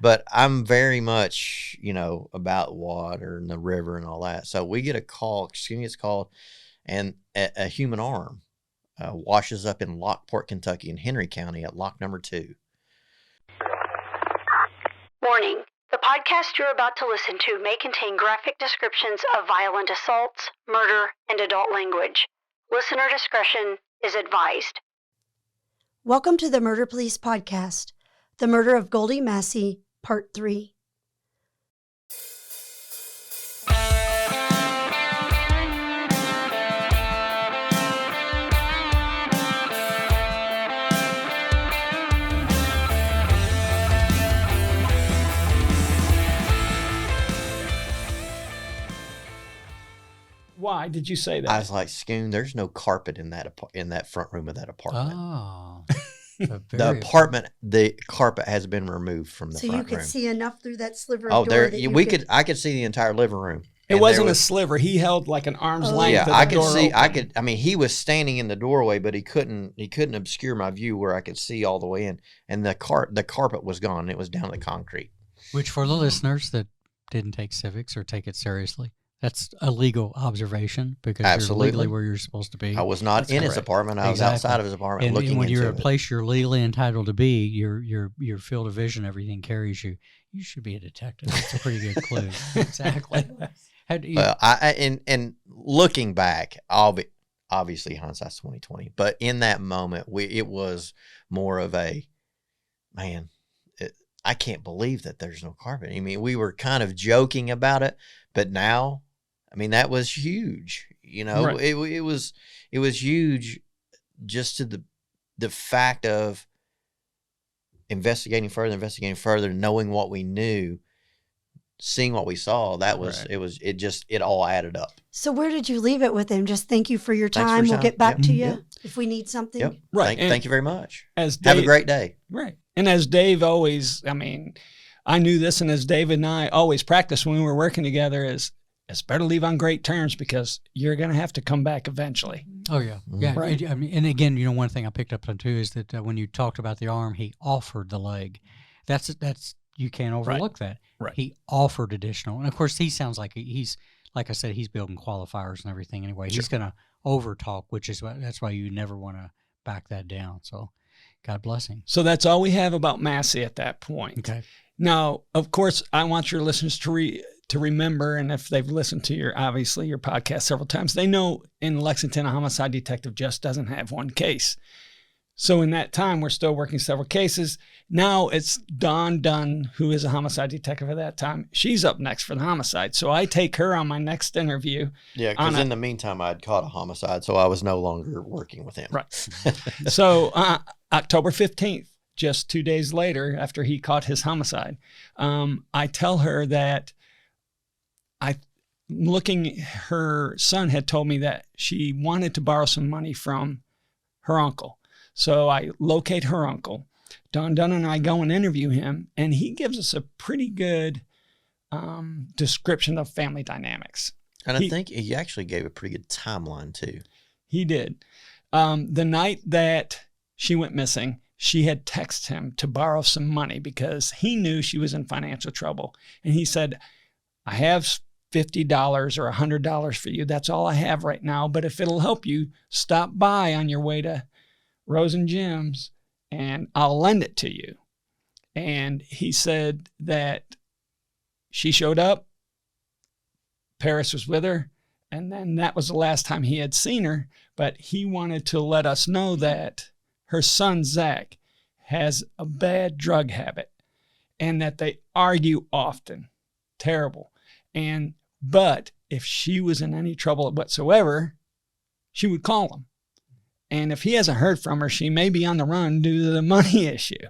But I'm very much, about water and the river and all that. So we get a call, it's called, and a human arm washes up in Lockport, Kentucky, in Henry County at lock number 2. Warning. The podcast you're about to listen to may contain graphic descriptions of violent assaults, murder, and adult language. Listener discretion is advised. Welcome to the Murder Police Podcast, The Murder of Goldia Massey, Part 3. Why did you say that? I was like, Scoon, there's no carpet in that front room of that apartment. Oh. The apartment, the carpet has been removed from the front room. So you could see enough through that sliver of door that I could see the entire living room. It wasn't a sliver. He held like an arm's length. Yeah, of I the could door see. open. He was standing in the doorway, but he couldn't obscure my view where I could see all the way in. And the carpet was gone. It was down to the concrete. Which, for the listeners that didn't take civics or take it seriously, that's a legal observation because Absolutely. You're legally where you're supposed to be. I was not in his apartment. I was outside of his apartment looking and when into you're a it. place you're legally entitled to be, your field of vision, everything carries you. You should be a detective. That's a pretty good clue. Exactly. Well, and looking back, obviously hindsight's 20/20, but in that moment, it was more of a, man, I can't believe that there's no carpet. I mean, we were kind of joking about it, but now, I mean, that was huge. Right. It was huge, just to the fact of investigating further, knowing what we knew, seeing what we saw. That was it all added up. So where did you leave it with him? Just thank you for your Thanks for time. your We'll get back time. to you Yep. if we need something. Yep. Right. Thank you very much. As Have a Dave- great day. Right. And as Dave always, I mean, I knew this, and as Dave and I always practiced when we were working together, is it's better to leave on great terms because you're going to have to come back eventually. Oh, yeah. Yeah. Right. I mean, and again, one thing I picked up on too is that when you talked about the arm, he offered the leg. That's you can't overlook that. Right. He offered additional. And of course, he sounds like he's, like I said, he's building qualifiers and everything anyway. Sure. He's going to over talk, that's why you never want to back that down. So God bless him. So that's all we have about Massey at that point. Okay. Now, of course, I want your listeners to remember, and if they've listened to your podcast several times, they know in Lexington, a homicide detective just doesn't have one case. So in that time, we're still working several cases. Now it's Dawn Dunn, who is a homicide detective at that time. She's up next for the homicide. So I take her on my next interview. Yeah, because in the meantime, I'd caught a homicide, so I was no longer working with him. Right. So October 15th, just 2 days later, after he caught his homicide, I tell her that her son had told me that she wanted to borrow some money from her uncle. So I locate her uncle. Don Dunn and I go and interview him, and he gives us a pretty good description of family dynamics. And I think he actually gave a pretty good timeline too. He did. The night that she went missing, she had texted him to borrow some money because he knew she was in financial trouble. And he said, I have $50 or $100 for you. That's all I have right now. But if it'll help you, stop by on your way to Rose and Jim's and I'll lend it to you. And he said that she showed up. Paris was with her. And then that was the last time he had seen her. But he wanted to let us know that her son, Zach, has a bad drug habit and that they argue often. Terrible. But if she was in any trouble whatsoever, she would call him. And if he hasn't heard from her, she may be on the run due to the money issue.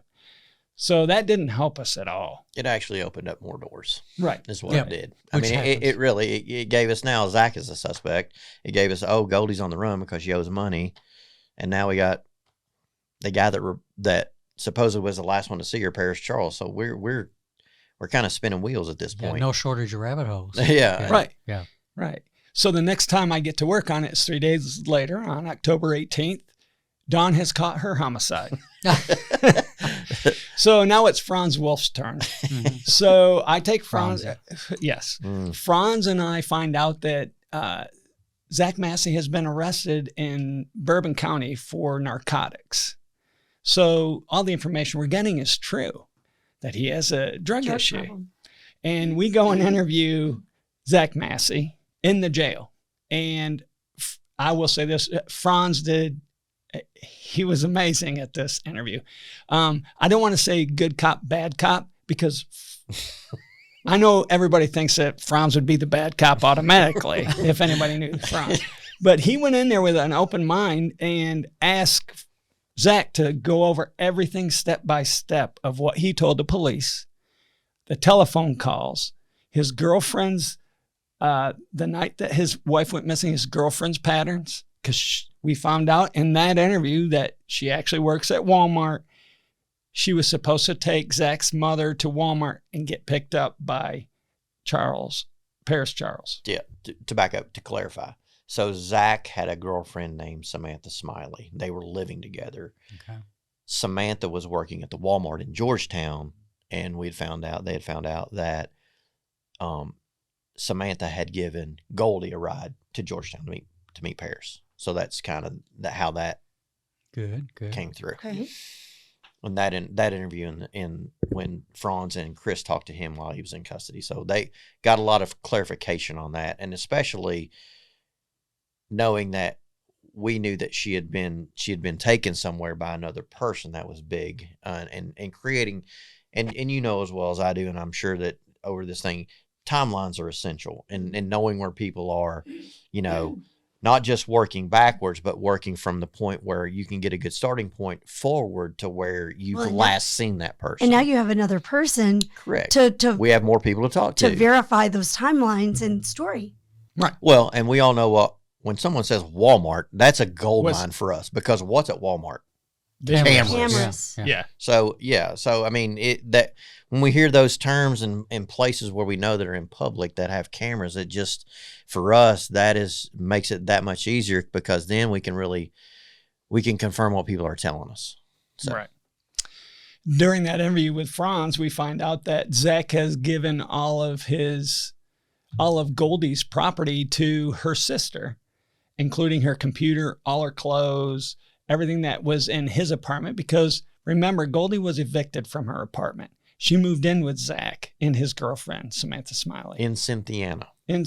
So that didn't help us at all. It actually opened up more doors. Right. Is what Yeah. it did. I mean, it really gave us now Zach is a suspect. It gave us, Goldie's on the run because she owes money. And now we got the guy that supposedly was the last one to see her, Paris Charles. So we're kind of spinning wheels at this point. No shortage of rabbit holes. Yeah. Right. Yeah. Right. So the next time I get to work on it is 3 days later on October 18th. Dawn has caught her homicide. So now it's Franz Wolf's turn. Mhm. So I take Franz. Franz, Yes. Franz and I find out that Zach Massey has been arrested in Bourbon County for narcotics. So all the information we're getting is true, that he has a drug issue. problem. And we go and interview Zach Massey in the jail. And I will say this, Franz he was amazing at this interview. I don't want to say good cop, bad cop, because I know everybody thinks that Franz would be the bad cop automatically if anybody knew Franz. But he went in there with an open mind and asked Zach to go over everything step by step of what he told the police, the telephone calls, his girlfriend's, the night that his wife went missing, his girlfriend's patterns, because we found out in that interview that she actually works at Walmart. She was supposed to take Zach's mother to Walmart and get picked up by Paris Charles. Yeah, to back up, to clarify. So Zach had a girlfriend named Samantha Smiley. They were living together. Okay. Samantha was working at the Walmart in Georgetown, and they had found out that Samantha had given Goldie a ride to Georgetown to meet Paris. So that's kind of how that Good. came through. Okay. And that interview in when Franz and Chris talked to him while he was in custody. So they got a lot of clarification on that, and especially knowing that we knew that she had been taken somewhere by another person. That was big, and creating, and you know as well as I do, and I'm sure that over this thing, timelines are essential, and knowing where people are, not just working backwards, but working from the point where you can get a good starting point forward to where you've last seen that person. And now you have another person. Correct. We have more people to talk to verify those timelines and story. Right. Well, and we all know when someone says Walmart, that's a gold mine for us, because what's at Walmart? Cameras. Yeah. So I mean, that when we hear those terms in places where we know that are in public that have cameras, it just, for us, makes it that much easier, because then we can confirm what people are telling us. So. Right. During that interview with Franz, we find out that Zach has given all of Goldie's property to her sister, including her computer, all her clothes, everything that was in his apartment, because remember, Goldie was evicted from her apartment. She moved in with Zach and his girlfriend, Samantha Smiley. In Cynthiana. And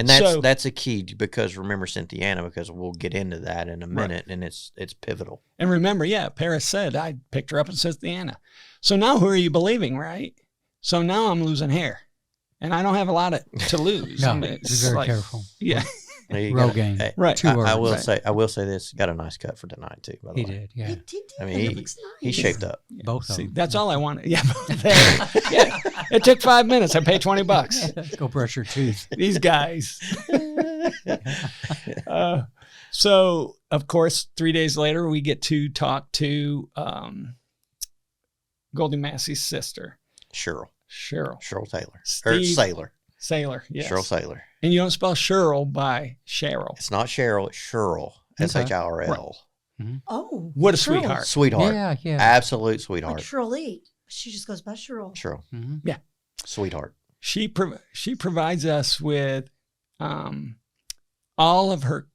that's a key, because remember Cynthiana, because we'll get into that in a minute, and it's pivotal. And remember, Paris said, I picked her up in Cynthiana. So now who are you believing, right? So now I'm losing hair, and I don't have a lot to lose. No, be very careful. Yeah. Rogaine. Hey, right. I will say this, got a nice cut for tonight too, by the way. He did, yeah. He did. I mean, he shaped up. Both of them. That's all I wanted. Yeah. Yeah. It took 5 minutes. I paid $20. Go brush your teeth. These guys. So, of course, 3 days later, we get to talk to Goldia Massey's sister. Cheryl Saylor, Taylor. yes. Cheryl Saylor. And you don't spell Cheryl by Cheryl. It's not Cheryl, it's Cheryl. Shirl. Right. Oh. What a Cheryl. Sweetheart. Yeah. Absolute sweetheart. Like Shirley. She just goes by Cheryl. Cheryl. Mm-hmm. Yeah. Sweetheart. She provides us with all of her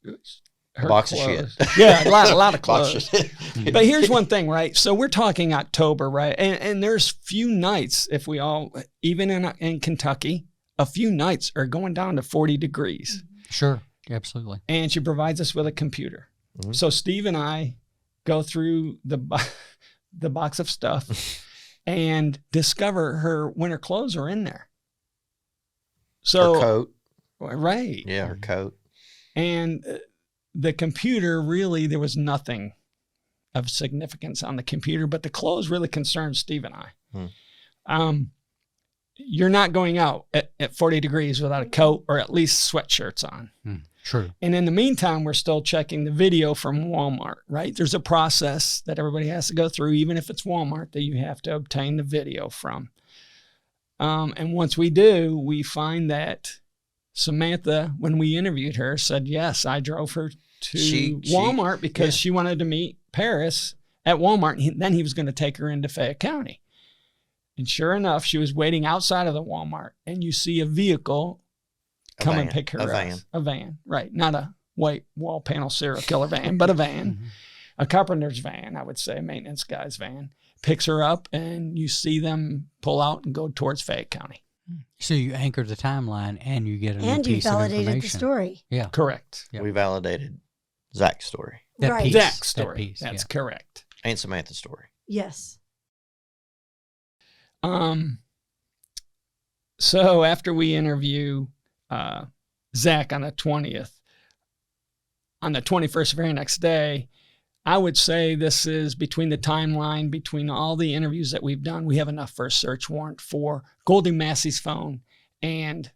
box clothes. of shit. Yeah, a lot of Box clothes. of shit. But here's one thing, right? So we're talking October, right? And there's few nights, if we all, even in Kentucky, a few nights are going down to 40 degrees. Sure, absolutely. And she provides us with a computer. Mm-hmm. So Steve and I go through the box of stuff and discover her winter clothes are in there. So her coat. Right. Yeah, her coat. And the computer, really, there was nothing of significance on the computer, but the clothes really concerned Steve and I. You're not going out at 40 degrees without a coat or at least sweatshirts on. True. And in the meantime, we're still checking the video from Walmart, right? There's a process that everybody has to go through, even if it's Walmart, that you have to obtain the video from. And once we do, we find that Samantha, when we interviewed her, said, yes, I drove her to She- Walmart because she wanted to meet Paris at Walmart. And then he was going to take her into Fayette County. And sure enough, she was waiting outside of the Walmart, and you see a vehicle come and pick her up. A van, right. Not a white wall panel serial killer van, but a van, a carpenter's van, I would say, a maintenance guy's van. Picks her up, and you see them pull out and go towards Fayette County. So you anchored the timeline, and you get a new And you piece of validated the information. story. Yeah, Correct. Yep. We validated Zach's story that Right. piece. Zach's story. That piece, That's yeah. correct. and Samantha's story. Yes. So after we interview Zach on the 20th, on the 21st, very next day, I would say this is between the timeline, between all the interviews that we've done, we have enough for a search warrant for Goldia Massey's phone and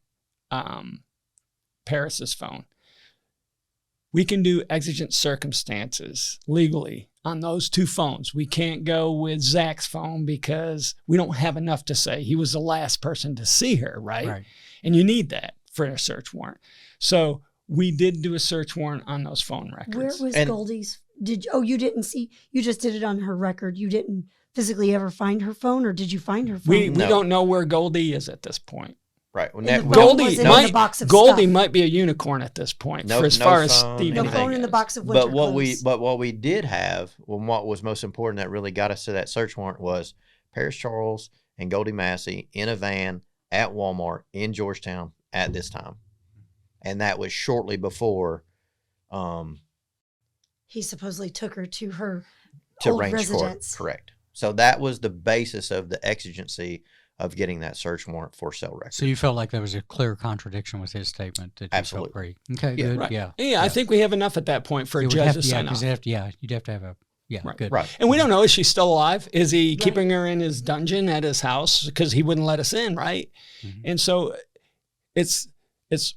Paris's phone. We can do exigent circumstances legally on those two phones. We can't go with Zach's phone because we don't have enough to say he was the last person to see her, right? And you need that for a search warrant. So we did do a search warrant on those phone records. Where was And- Goldie's? You didn't see, you just did it on her record. You didn't physically ever find her phone, or did you find her phone? We No. don't know where Goldie is at this point. Right. Well, And the we phone don't- Goldie was in might, the box of Goldie stuff. might be a unicorn at this point No- for as no far as phone, Steve. No anything. phone in the box of winter but what clothes. what we did have, well, what was most important that really got us to that search warrant was Paris Charles and Goldia Massey in a van at Walmart in Georgetown at this time, and that was shortly before He supposedly took her to her to old range residence. court. Correct. So that was the basis of the exigency of getting that search warrant for cell records. So you felt like there was a clear contradiction with his statement that you Absolutely. felt great. Okay, Yeah, good. Right. Yeah. Yeah, I think we have enough at that point for a It would judge have to to, sign because off. you'd have to have a, Right. good. Right. And we don't know, is she still alive? Is he keeping her in his dungeon at his house because he wouldn't let us in, right? Mhm. And so it's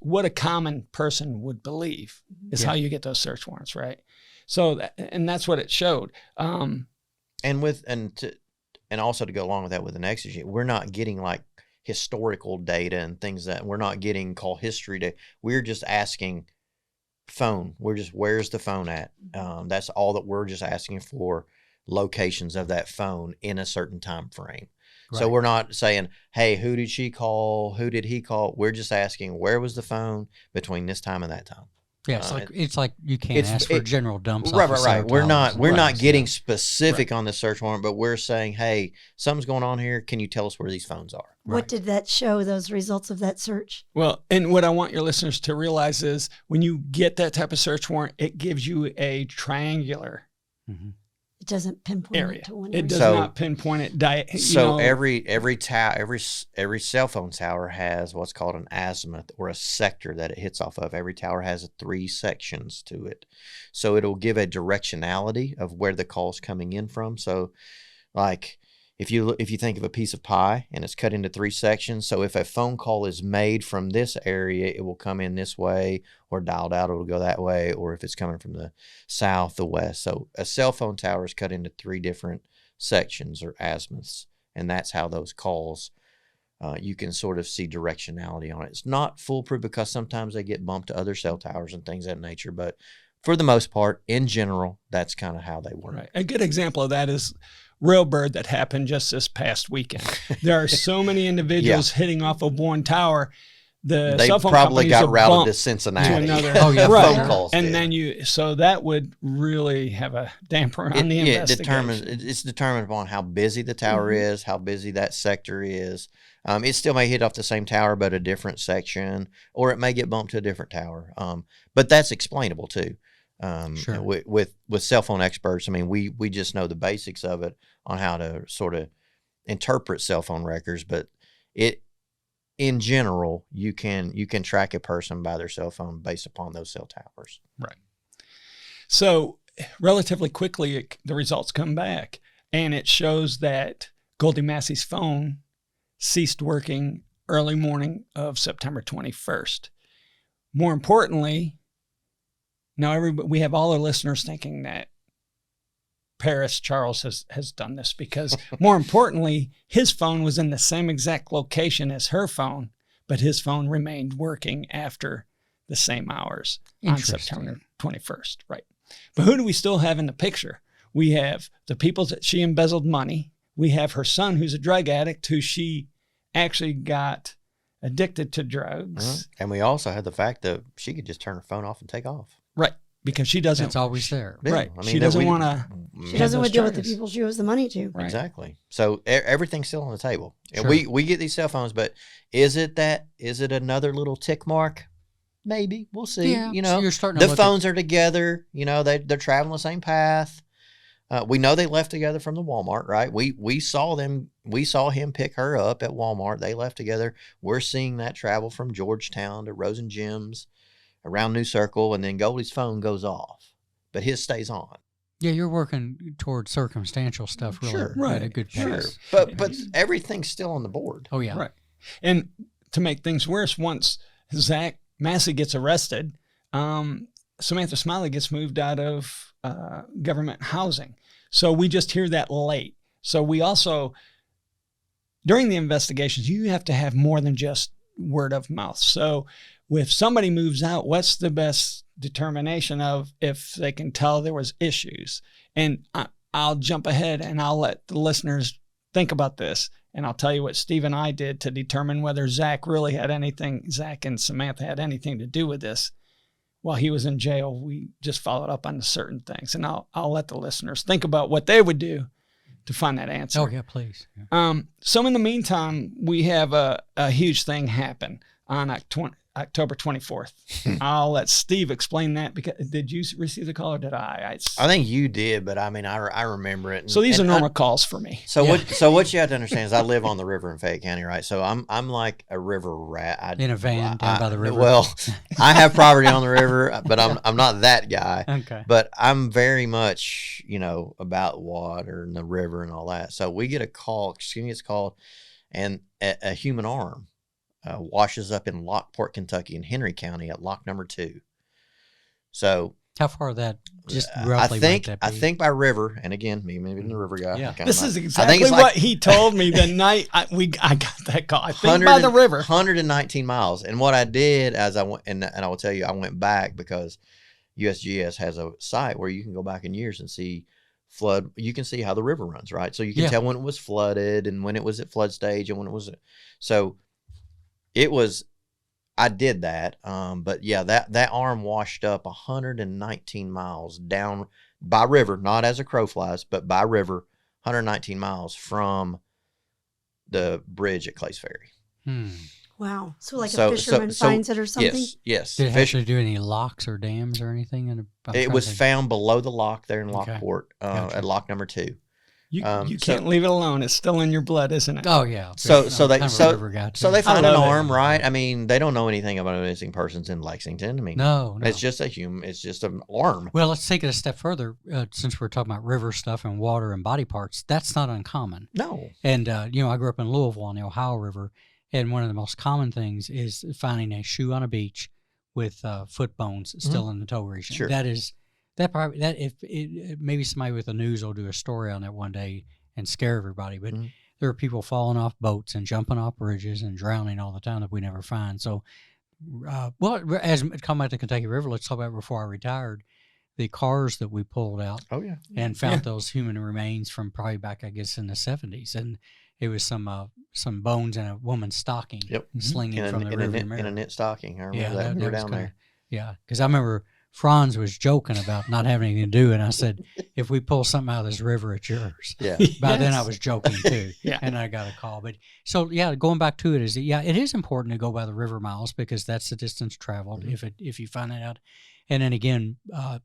what a common person would believe is Yeah. how you get those search warrants, right? So and that's what it showed. And also to go along with that with an exigent, we're not getting like historical data and things that we're not getting call history data. We're just asking phone. We're just, where's the phone at? That's all that we're just asking for, locations of that phone in a certain time frame. So Right. we're not saying, hey, who did she call? Who did he call? We're just asking, where was the phone between this time and that time? Yeah, it's like you can't ask for general dumps. Right, off of right. cell We're towers. not getting specific on the search warrant, but we're saying, hey, something's going on here. Can you tell us where these phones are? What did that show, those results of that search? Well, and what I want your listeners to realize is when you get that type of search warrant, it gives you a triangular Mhm. It doesn't pinpoint area. it to one It area. does So- not pinpoint it. Every cell phone tower has what's called an azimuth or a sector that it hits off of. Every tower has 3 sections to it, so it'll give a directionality of where the call's coming in from. So, like if you think of a piece of pie and it's cut into 3 sections, so if a phone call is made from this area, it will come in this way, or dialed out, it'll go that way, or if it's coming from the south, the west. So a cell phone tower is cut into 3 different sections or azimuths, and that's how those calls, you can sort of see directionality on it. It's not foolproof because sometimes they get bumped to other cell towers and things of that nature, but for the most part, in general, that's kind of how they work. Right. A good example of that is Railbird that happened just this past weekend. There are so many individuals hitting off of one tower. They cell phone probably companies got will routed bump to Cincinnati. to another. Oh, yeah, right. phone calls. And did. then so that would really have a damper on the investigation. It's determined upon how busy the tower Mm-hmm. is, how busy that sector is. It still may hit off the same tower, but a different section, or it may get bumped to a different tower. But that's explainable too. Sure. With cell phone experts, I mean, we just know the basics of it on how to sort of interpret cell phone records, but in general, you can track a person by their cell phone based upon those cell towers. Right. So relatively quickly, the results come back, and it shows that Goldia Massey's phone ceased working early morning of September 21st. More importantly, now we have all our listeners thinking that Paris Charles has done this, because more importantly, his phone was in the same exact location as her phone, but his phone remained working after the same hours on Interesting. September 21st. Right. But who do we still have in the picture? We have the people that she embezzled money. We have her son, who's a drug addict, who she actually got addicted to drugs. And we also had the fact that she could just turn her phone off and take off. Right. Because she doesn't. It's always there. Yeah, Right. I mean, She doesn't want to. She doesn't want those to deal with the charges. people she owes the money to. Right. Exactly. So everything's still on the table. And Sure. we get these cell phones, but is it another little tick mark? Maybe. We'll see. Yeah, You so know, you're starting to the look at- phones are together. You know, they're traveling the same path. We know they left together from the Walmart, right? We saw them. We saw him pick her up at Walmart. They left together. We're seeing that travel from Georgetown to Rose and Jim's, around New Circle, and then Goldie's phone goes off, but his stays on. Yeah, you're working towards circumstantial stuff really Sure. at a Right. good Sure, pace. but everything's still on the board. Oh, yeah. Right. And to make things worse, once Zach Massey gets arrested, Samantha Smiley gets moved out of government housing. So we just hear that late. So we also, during the investigations, you have to have more than just word of mouth. So if somebody moves out, what's the best determination of if they can tell there was issues? And I'll jump ahead and I'll let the listeners think about this. And I'll tell you what Steve and I did to determine whether Zach and Samantha had anything to do with this. While he was in jail, we just followed up on certain things. And I'll let the listeners think about what they would do to find that answer. Oh, yeah, please. Yeah. So in the meantime, we have a huge thing happen on October 24th. I'll let Steve explain that. Because did you receive the call or did I? I think you did, but I mean, I remember it. And, So these are and normal calls for me. So Yeah. what you have to understand is I live on the river in Fayette County, right? So I'm like a river rat. In a van down by the river. Well, I have property on the river, but I'm not that guy. Okay. But I'm very much, about water and the river and all that. So we get a call, gets called, and a human arm washes up in Lockport, Kentucky, in Henry County at lock number 2. So How far that just roughly I think might that be? I think by river, and again, me maybe the river guy. Yeah. kinda This not- is I think exactly it's like what he told me the night I got that call. I think by the river. 119 miles. And what I did as I went, and I will tell you, I went back because USGS has a site where you can go back in years and see flood. You can see how the river runs, right? So you can Yeah. tell when it was flooded and when it was at flood stage and when it was. So it was. I did that, but yeah, that arm washed up 119 miles down by river, not as a crow flies, but by river, 119 miles from the bridge at Clay's Ferry. Wow. So like So- a fisherman so- finds it or something? Yes. Did it have Fish, to do any locks or dams or anything? it was found below the lock there in Okay. Lockport, Gotcha. at lock number 2. You so- can't leave it alone. It's still in your blood, isn't it? Oh, yeah. So I'm they kind of a so, river guy, so too. they found I an love it. arm, right? I mean, they don't know anything about missing persons in Lexington. I mean, No. it's just it's just an arm. Well, let's take it a step further. Since we're talking about river stuff and water and body parts, that's not uncommon. No. And, I grew up in Louisville on the Ohio River, and one of the most common things is finding a shoe on a beach with foot bones still in the toe region. Sure. Maybe somebody with the news will do a story on that one day and scare everybody, but Mhm. there are people falling off boats and jumping off bridges and drowning all the time that we never find. So, as talking about the Kentucky River, let's talk about before I retired, the cars that we pulled out Oh yeah. and found those human remains from probably back, I guess, in the 70s. And it was some bones in a woman's stocking Yep. slinging from the in river. a knit stocking. I remember Yeah, that. We were was down kinda- there. Yeah, because I remember Franz was joking about not having anything to do, and I said, if we pull something out of this river, it's yours. Yeah. By then I Yes. was joking too. Yeah. And I got a call. But so yeah, going back to it it is important to go by the river miles because that's the distance traveled if you find that out. And then again,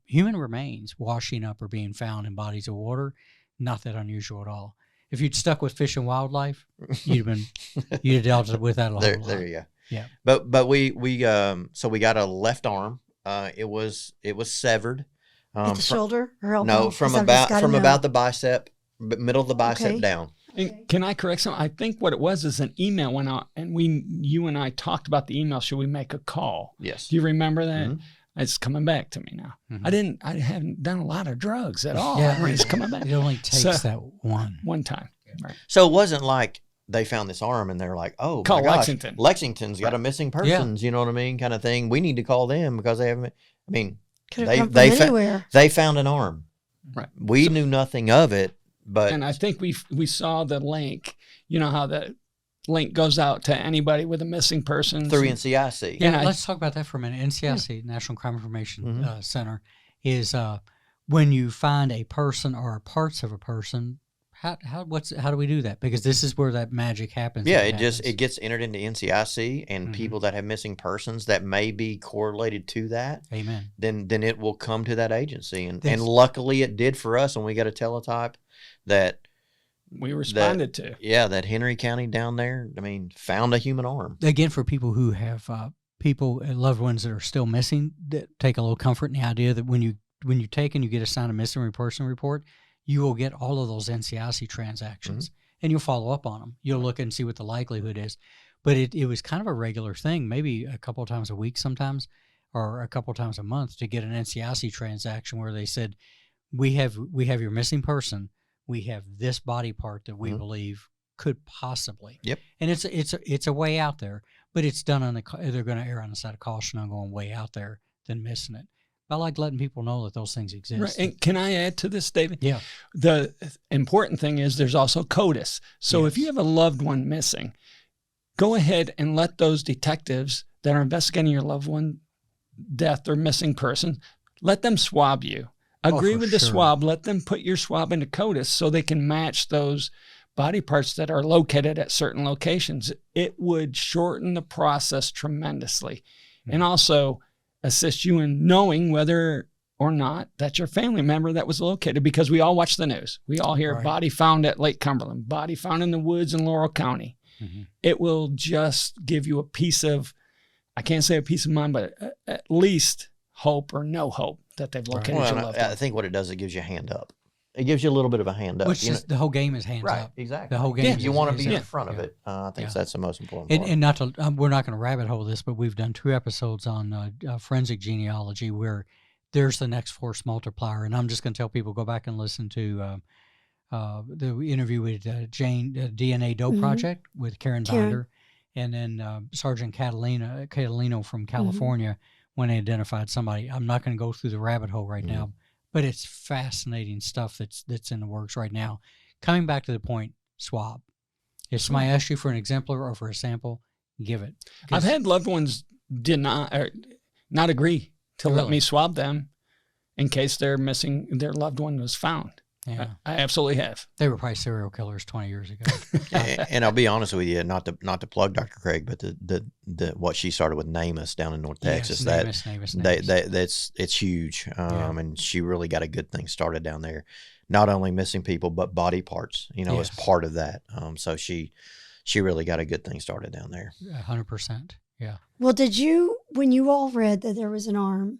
human remains washing up or being found in bodies of water, not that unusual at all. If you'd stuck with fish and wildlife, you'd have dealt with that a whole There lot. you go. Yeah. But we so we got a left arm. It was severed. At the shoulder or elbow? No, from 'Cause I've just gotta know. about the bicep, middle of the bicep Okay. down. And can I correct something? I think what it was is an email went out, and you and I talked about the email. Should we make a call? Yes. Do you remember that? Mhm. It's coming back to me now. Mhm. I haven't done a lot of drugs at all. Yeah. It's coming back It only takes So- that one. one time. Right. So it wasn't like they found this arm and they're like, oh, Call my gosh, Lexington. Lexington's got a missing persons, you know what I mean, kind of thing. We need to call them because they haven't. I mean, Could have come from anywhere. they found an arm. Right. We knew nothing of it, but And I think we saw the link. You know how the link goes out to anybody with a missing person through NCIC. Yeah, And let's talk about that for a minute. NCIC, National Crime Information Center, is when you find a person or parts of a person. How do we do that? Because this is where that magic happens. Yeah, it gets entered into NCIC, and Mhm. people that have missing persons that may be correlated to that, Amen. then it will come to that agency, and That's- luckily it did for us when we got a teletype that we responded to. Yeah, that Henry County down there, I mean, found a human arm. Again, for people who have loved ones that are still missing, that take a little comfort in the idea that when you take and you get assigned a missing person report, you will get all of those NCIC transactions, and you'll follow up on them. You'll look and see what the likelihood is. But it was kind of a regular thing, maybe a couple of times a week sometimes, or a couple of times a month, to get an NCIC transaction where they said, we have your missing person. We have this body part that we believe could possibly. Yep. And it's a way out there, but it's done they're going to err on the side of caution on going way out there than missing it. I like letting people know that those things exist. Right. And can I add to this, David? Yeah. The important thing is there's also CODIS. So Yes. if you have a loved one missing, go ahead and let those detectives that are investigating your loved one death or missing person, let them swab you. Agree for with the sure. swab. Let them put your swab into CODIS so they can match those body parts that are located at certain locations. It would shorten the process tremendously, and also assist you in knowing whether or not that's your family member that was located, because we all watch the news. We all hear Right. body found at Lake Cumberland, body found in the woods in Laurel County. It will just give you a piece of, I can't say a peace of mind, but at least hope or no hope that they've located Well, your and loved I one. think what it does, it gives you a hand up. It gives you a little bit of a hand up. Which you know? is the whole game is hands Right, up. exactly. The whole game. Yeah. You want to be in yeah. front of Yeah. it. I think Yeah. that's the most important part. And not to, we're not going to rabbit hole this, but we've done 2 episodes on forensic genealogy where there's the next force multiplier. And I'm just going to tell people, go back and listen to the interview with DNA Dope Project with Karen Binder, and then Sergeant Catalino from California when they identified somebody. I'm not going to go through the rabbit hole right now, but it's fascinating stuff that's in the works right now. Coming back to the point, swab. If somebody asks you for an exemplar or for a sample, give it. I've had loved ones not agree to let Really? me swab them in case their loved one was found. Yeah. I absolutely have. They were probably serial killers 20 years ago. and I'll be honest with you, not to plug Dr. Craig, but the what she started with NamUs down in North Texas, NamUs. it's huge. And she really got a good thing started down there. Not only missing people, but body parts, as Yes. part of that. So she really got a good thing started down there. 100%. Yeah. Well, when you all read that there was an arm,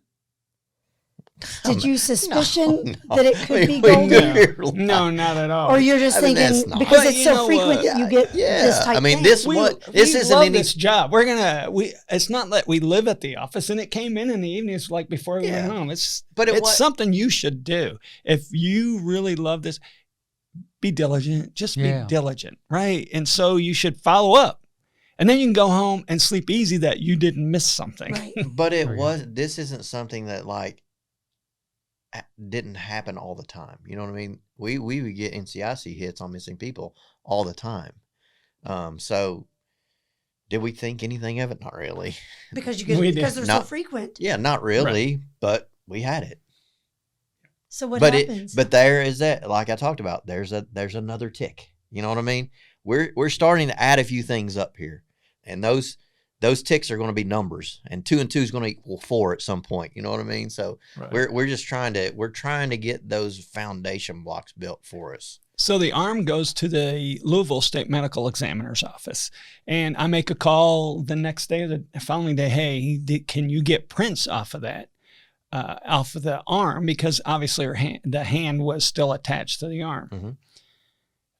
did you suspicion No. that it could be We Goldia? knew- No, not at all. Or you're just I mean, that's thinking not- because But it's you so know frequent what? that you get this type I mean, thing. this we isn't love any. this job. It's not that we live at the office, and it came in the evenings like before we went home. It's something you should do. If you really love this, be diligent. Just be diligent, right? And so you should follow up. And then you can go home and sleep easy that you didn't miss something. Right. But this isn't something that didn't happen all the time. You know what I mean? We would get NCIC hits on missing people all the time. So did we think anything of it? Not really. Because We because did. they're so Not- frequent. Yeah, not really, but we had it. So what but happens? but there is that, like I talked about, there's another tick. You know what I mean? We're starting to add a few things up here. And those ticks are going to be numbers, and 2 and 2 is going to equal 4 at some point. You know what I mean? So Right. we're just trying to get those foundation blocks built for us. So the arm goes to the Louisville State Medical Examiner's office, and I make a call the next day, the following day. Hey, can you get prints off of that, off of the arm? Because obviously the hand was still attached to the arm. Mm-hmm.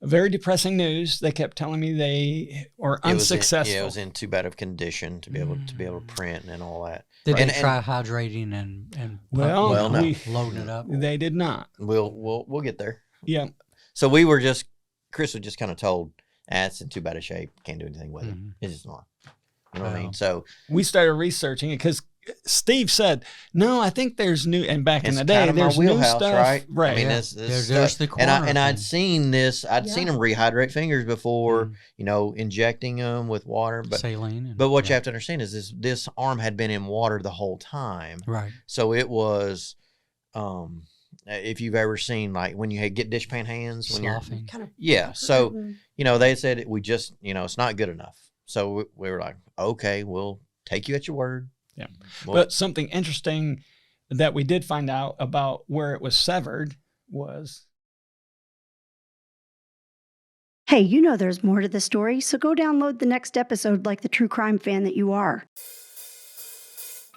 Very depressing news. They kept telling me they were unsuccessful. It was in too bad of condition to be able to print and all that. Did And- they try hydrating and Well, no. loading it up? They did not. We'll get there. Yeah. So Chris was just kind of told, That's in too bad a shape. Can't do anything with it. It's just not. You know what I mean? So we started researching it because Steve said, "No, I think there's new." And back in it's the day, kind of my there's new wheelhouse, stuff, right? I mean, Yeah. this There's stuff. the And corner I'd thing. seen this. I'd seen Yeah. them rehydrate fingers before. You know, injecting them with water. But Saline. but what you have to understand is this arm had been in water the whole time. Right. So it was. If you've ever seen like when you get dishpan hands when Sloughing. Kind of. yeah. So Mhm. you know they said we just it's not good enough. So we were like, okay, we'll take you at your word. Yeah. Well, But something interesting that we did find out about where it was severed was. Hey, you know there's more to the story, so go download the next episode like the true crime fan that you are.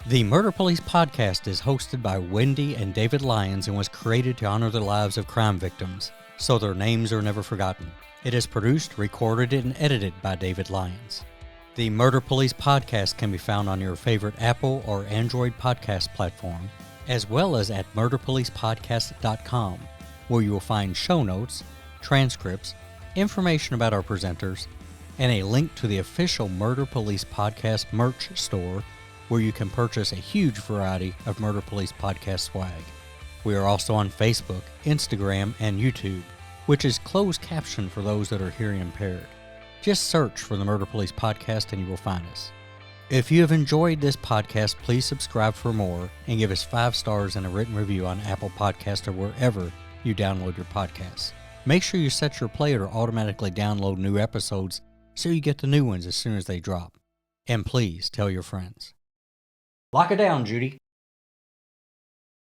The Murder Police podcast is hosted by Wendy and David Lyons and was created to honor the lives of crime victims, so their names are never forgotten. It is produced, recorded, and edited by David Lyons. The Murder Police podcast can be found on your favorite Apple or Android podcast platform, as well as at murderpolicepodcast.com, where you will find show notes, transcripts, information about our presenters, and a link to the official Murder Police podcast merch store, where you can purchase a huge variety of Murder Police podcast swag. We are also on Facebook, Instagram, and YouTube, which is closed caption for those that are hearing impaired. Just search for the Murder Police podcast and you will find us. If you have enjoyed this podcast, please subscribe for more and give us 5 stars and a written review on Apple Podcasts or wherever you download your podcasts. Make sure you set your player to automatically download new episodes so you get the new ones as soon as they drop. And please tell your friends. Lock it down, Judy.